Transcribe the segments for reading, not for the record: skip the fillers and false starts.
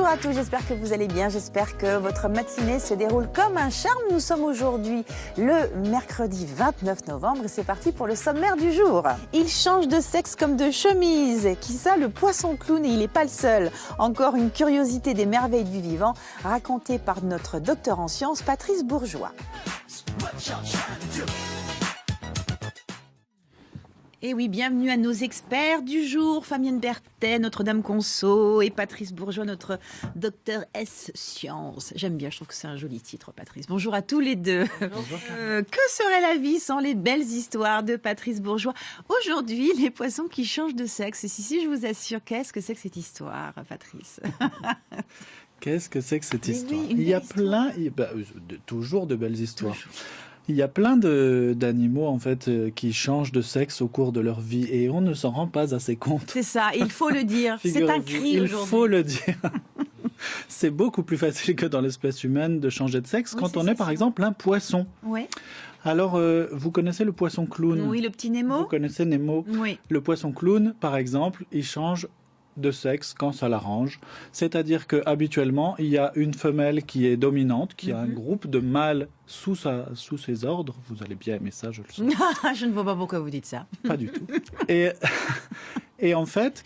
à tous, j'espère que vous allez bien, j'espère que votre matinée se déroule comme un charme. Nous sommes aujourd'hui le mercredi 29 novembre et c'est parti pour le sommaire du jour. Il change de sexe comme de chemise. Qui ça? Le poisson clown, et il n'est pas le seul. Encore une curiosité des merveilles du vivant racontée par notre docteur en sciences Patrice Bourgeois. Et oui, bienvenue à nos experts du jour, Fabienne Berthet, Notre-Dame Conso, et Patrice Bourgeois, notre docteur S Sciences. J'aime bien, je trouve que c'est un joli titre, Patrice. Bonjour à tous les deux. Bonjour. Que serait la vie sans les belles histoires de Patrice Bourgeois? Aujourd'hui, les poissons qui changent de sexe. Si, je vous assure, qu'est-ce que c'est que cette histoire, Patrice? Qu'est-ce que c'est que cette histoire? Oui, il y a plein, toujours de belles histoires. Toujours. Il y a plein d'animaux en fait qui changent de sexe au cours de leur vie et on ne s'en rend pas assez compte. C'est ça, il faut le dire. C'est un cri aujourd'hui. Il faut le dire. C'est beaucoup plus facile que dans l'espèce humaine de changer de sexe quand on est par exemple un poisson. Oui. Alors, vous connaissez le poisson clown? Oui, le petit Nemo. Vous connaissez Nemo? Oui. Le poisson clown, par exemple, il change de sexe quand ça l'arrange. C'est-à-dire qu'habituellement, il y a une femelle qui est dominante, qui a un groupe de mâles sous ses ordres. Vous allez bien aimer ça, je le sens. Je ne vois pas pourquoi vous dites ça. Pas du tout. Et en fait,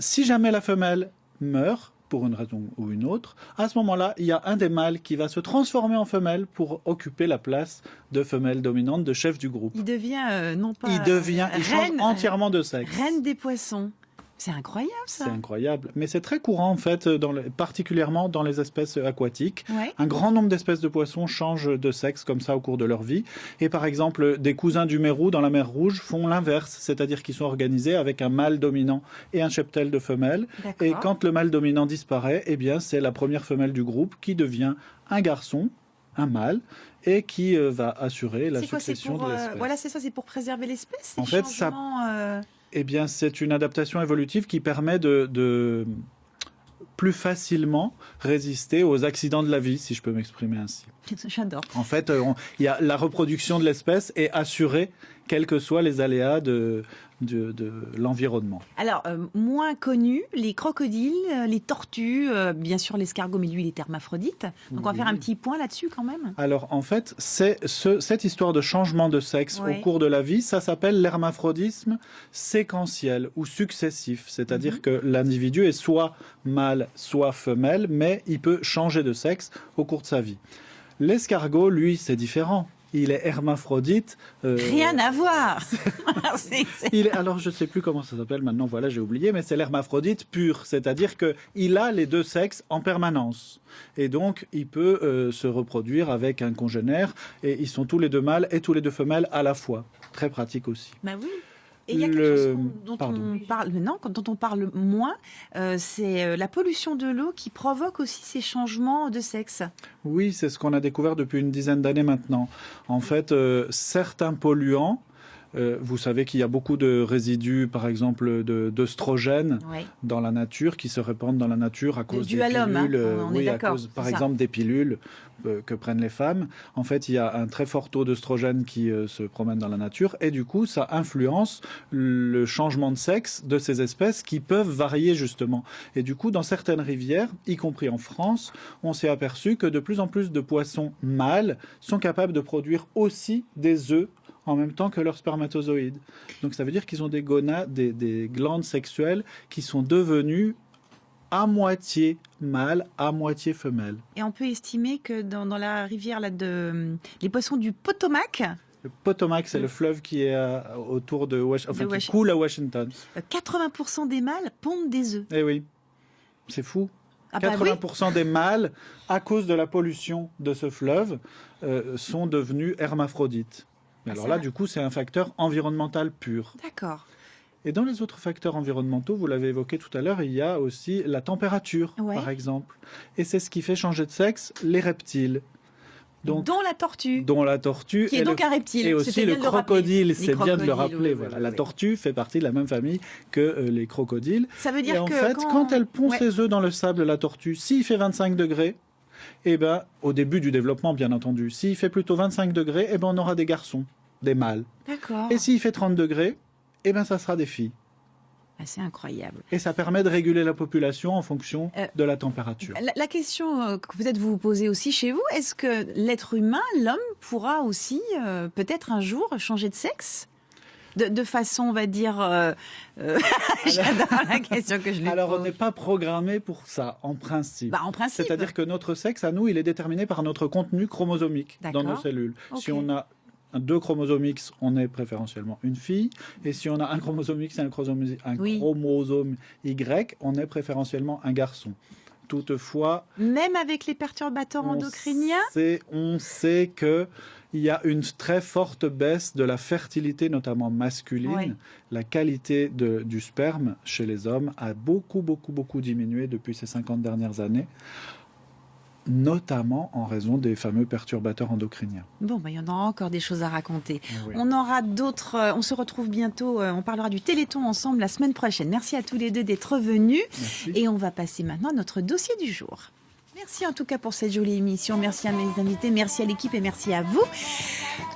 si jamais la femelle meurt, pour une raison ou une autre, à ce moment-là, il y a un des mâles qui va se transformer en femelle pour occuper la place de femelle dominante, de chef du groupe. Il devient, il change entièrement de sexe. Reine des poissons. C'est incroyable, ça. C'est incroyable. Mais c'est très courant, en fait, particulièrement dans les espèces aquatiques. Ouais. Un grand nombre d'espèces de poissons changent de sexe comme ça au cours de leur vie. Et par exemple, des cousins du mérou dans la mer Rouge font l'inverse, c'est-à-dire qu'ils sont organisés avec un mâle dominant et un cheptel de femelles. D'accord. Et quand le mâle dominant disparaît, eh bien, c'est la première femelle du groupe qui devient un garçon, un mâle, et qui va assurer la succession de l'espèce. Voilà, c'est ça, c'est pour préserver l'espèce. En fait, Eh bien, c'est une adaptation évolutive qui permet de plus facilement résister aux accidents de la vie, si je peux m'exprimer ainsi. J'adore. En fait, la reproduction de l'espèce est assurée, quels que soient les aléas de l'environnement. Alors, moins connus, les crocodiles, les tortues, bien sûr l'escargot, mais lui, il est hermaphrodite. Donc, on va faire un petit point là-dessus quand même. Alors, en fait, cette histoire de changement de sexe au cours de la vie, ça s'appelle l'hermaphrodisme séquentiel ou successif. C'est-à-dire que l'individu est soit mâle, soit femelle, mais il peut changer de sexe au cours de sa vie. L'escargot, lui, c'est différent. Il est hermaphrodite. Rien à voir. Alors, je ne sais plus comment ça s'appelle maintenant, voilà, j'ai oublié, mais c'est l'hermaphrodite pur. C'est-à-dire qu'il a les deux sexes en permanence. Et donc, il peut se reproduire avec un congénère. Et ils sont tous les deux mâles et tous les deux femelles à la fois. Très pratique aussi. Bah oui. Et il y a quelque chose dont on parle moins, c'est la pollution de l'eau qui provoque aussi ces changements de sexe. Oui, c'est ce qu'on a découvert depuis une dizaine d'années maintenant. En fait, certains polluants, vous savez qu'il y a beaucoup de résidus, par exemple, d'œstrogènes dans la nature, qui se répandent dans la nature à cause des pilules. On est d'accord, par exemple, des pilules que prennent les femmes. En fait, il y a un très fort taux d'œstrogènes qui se promène dans la nature. Et du coup, ça influence le changement de sexe de ces espèces qui peuvent varier, justement. Et du coup, dans certaines rivières, y compris en France, on s'est aperçu que de plus en plus de poissons mâles sont capables de produire aussi des œufs en même temps que leurs spermatozoïdes. Donc ça veut dire qu'ils ont des gonades, des glandes sexuelles qui sont devenues à moitié mâles, à moitié femelles. Et on peut estimer que dans la rivière les poissons du Potomac... Le Potomac, c'est le fleuve qui est autour de Washington, qui coule à Washington. 80% des mâles pondent des œufs. Eh oui, c'est fou. 80% des mâles, à cause de la pollution de ce fleuve, sont devenus hermaphrodites. Alors là, du coup, c'est un facteur environnemental pur. D'accord. Et dans les autres facteurs environnementaux, vous l'avez évoqué tout à l'heure, il y a aussi la température, par exemple. Et c'est ce qui fait changer de sexe les reptiles. Dont la tortue. Dont la tortue. Qui est donc un reptile. Et aussi le crocodile, c'est bien de le rappeler. Oui, La tortue fait partie de la même famille que les crocodiles. Ça veut dire et en fait, quand elle pond ses œufs dans le sable, la tortue, s'il fait 25 degrés, au début du développement, bien entendu, s'il fait plutôt 25 degrés, on aura des garçons, des mâles. D'accord. Et s'il fait 30 degrés, ça sera des filles. C'est incroyable. Et ça permet de réguler la population en fonction de la température. La question que peut-être vous vous posez aussi chez vous, est-ce que l'être humain, l'homme, pourra aussi peut-être un jour changer de sexe de façon, on va dire... J'adore la question que je lui pose. Alors, on n'est pas programmé pour ça, en principe. En principe. C'est-à-dire que notre sexe, à nous, il est déterminé par notre contenu chromosomique dans nos cellules. Okay. Si on a 2 chromosomes X, on est préférentiellement une fille. Et si on a un chromosome X et un chromosome Y, on est préférentiellement un garçon. Toutefois... Même avec les perturbateurs endocriniens, on sait qu'il y a une très forte baisse de la fertilité, notamment masculine. Oui. La qualité du sperme chez les hommes a beaucoup diminué depuis ces 50 dernières années, notamment en raison des fameux perturbateurs endocriniens. Bon, il y en aura encore des choses à raconter. Oui. On aura d'autres... on se retrouve bientôt, on parlera du Téléthon ensemble la semaine prochaine. Merci à tous les deux d'être venus. Merci. Et on va passer maintenant à notre dossier du jour. Merci en tout cas pour cette jolie émission. Merci à mes invités, merci à l'équipe et merci à vous.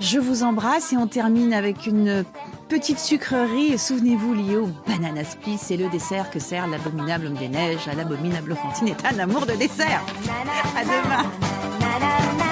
Je vous embrasse et on termine avec une petite sucrerie. Souvenez-vous, liée au banana split, c'est le dessert que sert l'abominable homme des neiges à l'abominable Fantine est un amour de dessert. À demain.